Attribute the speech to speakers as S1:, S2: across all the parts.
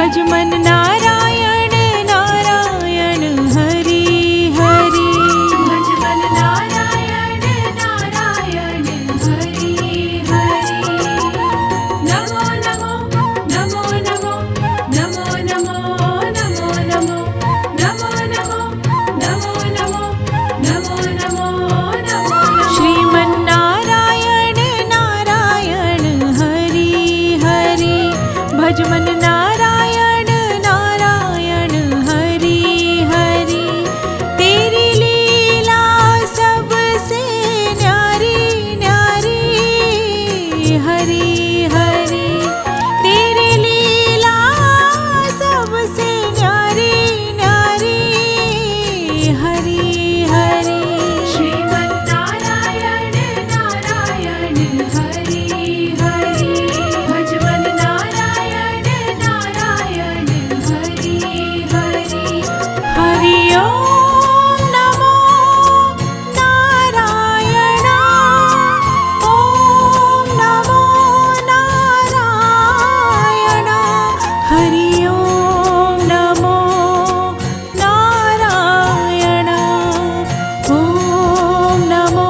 S1: भजमन नारायण नारायण हरि हरि। भजमन नारायण नारायण हरि हरि। नमो नमो नमो नमो नमो नमो नमो नमो नमो नमो नमो नमो नमो नमो नमो। श्रीमन नारायण नारायण हरि हरि। भजमन नारायण नारायण हरि हरि। तेरी लीला सबसे न्यारी न्यारी हरि हरि। तेरी लीला सबसे न्यारी न्यारी हरि हरि। श्रीमन नारायण नारायण हरि हरि। भजमन नारायण नारायण हरि हरि। हरि ओम नमो नारायण। ओम नमो नारायण। हरि ओम नमो नारायण। ओम नमो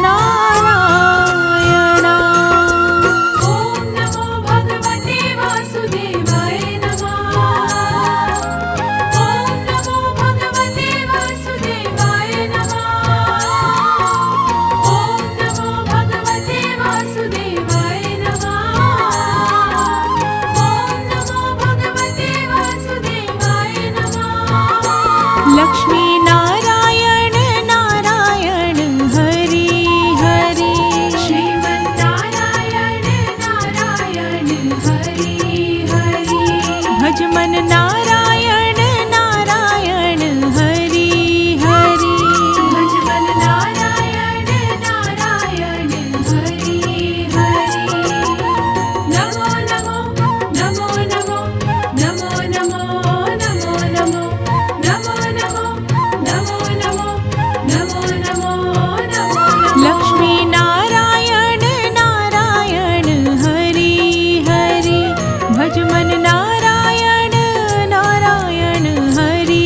S1: नारायण। ओम नमो भगवते वासुदेवाय नमः। ओम नमो भगवते वासुदेवाय नमः। ओम नमो भगवते वासुदेवाय नमः। ओम नमो भगवते वासुदेवाय नमः। लक्ष्मी नारायण नारायण हरि हरि। श्रीमन नारायण नारायण हरि हरि। भजमन नारायण नारायण हरि हरि। भजमन नारायण नारायण हरि हरि। नमो नमो नमो नमो नमो नमो नमो नमो नमो नमो नमो नमो नमो नमो नमो। लक्ष्मी नारायण नारायण हरि हरि। भजमन नारायण नारायण हरि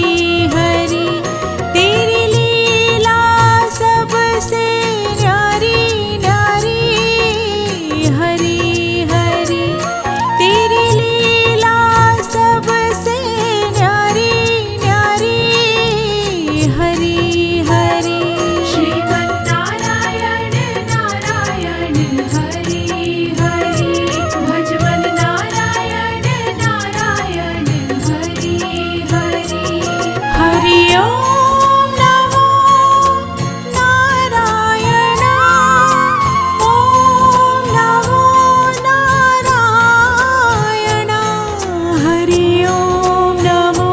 S1: हरि। तेरी लीला सबसे न्यारी न्यारी हरि हरि। तेरी लीला सबसे न्यारी न्यारी हरि हरि। श्रीमन नारायण नारायण हरि हरि। भजमन नारायण नारायण हरि हरि। हरि ओम नमो नारायण। ओम नमो नारायण। हरि ओम नमो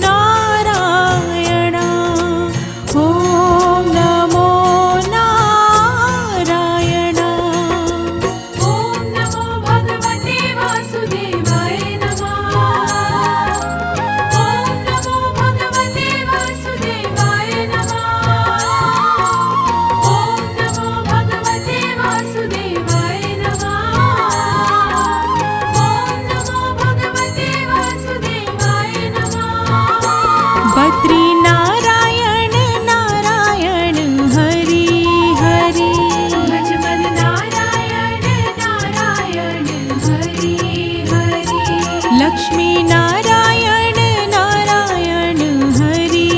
S1: नारायण। ओम नमो नारायण। ओम नमो भगवते वासुदेवाय नमः। ओम नमो भगवते वासुदेवाय नमः। ओम नमो भगवते वासुदेवाय नमः। ओम नमो भगवते वासुदेवाय नमः। बद्री नारायण नारायण हरि हरि। भजमन नारायण नारायण हरि हरि। लक्ष्मी नारायण नारायण हरि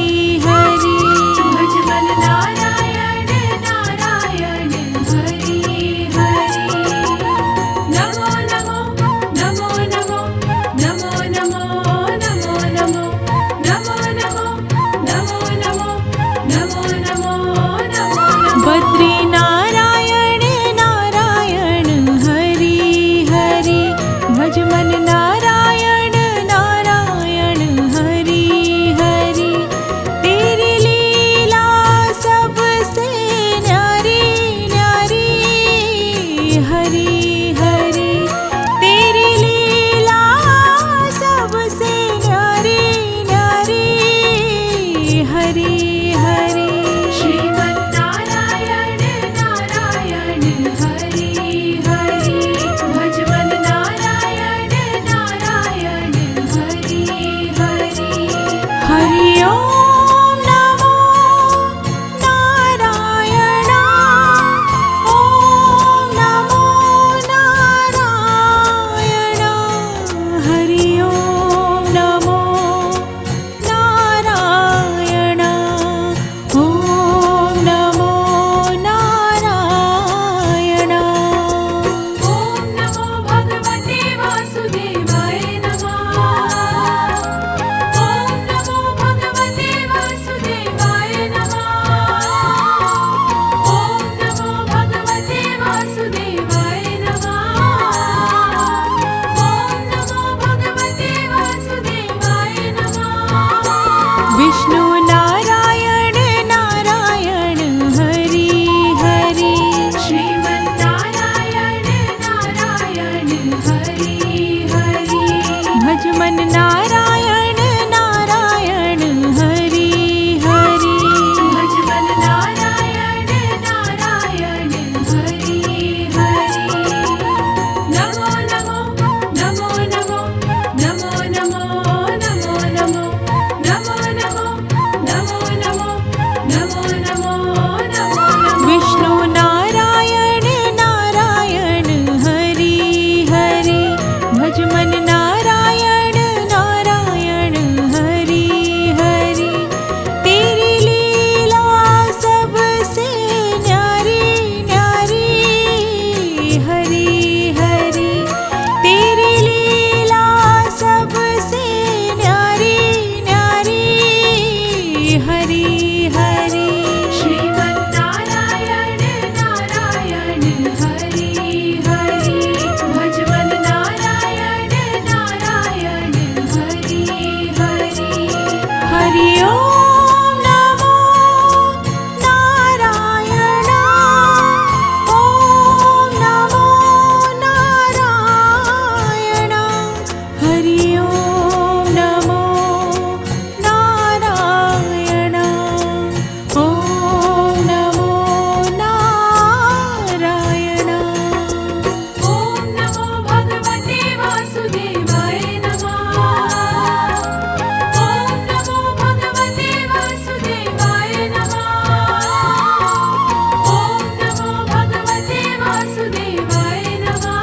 S1: हरि। भजमन नारायण नारायण हरि हरि। नमो नमो नमो नमो नमो नमो नमो नमो नमो नमो नमो नमो नमो नमो नमो। बद्री नारायण नारायण हरि हरि। भजमन नारायण नारायण हरि हरि। तेरी लीला सबसे न्यारी न्यारी हरि हरि। तेरी लीला सबसे न्यारी न्यारी हरि हरि। श्रीमन नारायण नारायण हरि हरि। भजमन नारायण नारायण मन नारायण नारायण हरि हरि भज मन नारायण नारायण हरि हरि नमो नमो नमो नमो नमो नमो नमो नमो नमो नमो नमो नमो नमो नमो नमो विष्णु नारायण नारायण हरि हरि भज मन नारायण नारायण हरि हरि तेरी लीला सबसे न्यारी न्यारी हरि हरि तेरी लीला सबसे न्यारी न्यारी हरि हरि श्रीमन्नारायण नारायण हरि हरि भज मन नारायण नारायण हरि हरि हरि ओम नमो नारायण ओम नमो नारायण हरि ओम नमो नारायण ओम नमो नारायण ओम नमो भगवते वासुदेवाय नमः ओम नमो भगवते वासुदेवाय नमः ओम नमो भगवते वासुदेवाय नमः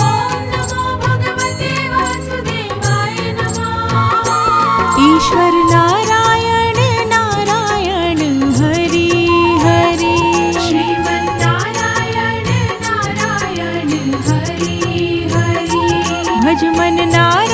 S1: ओम नमो भगवते वासुदेवाय नमः ईश्वर नारायण नारायण हरि हरि श्रीमन्नारायण नारायण हरि हरि भज मन नारायण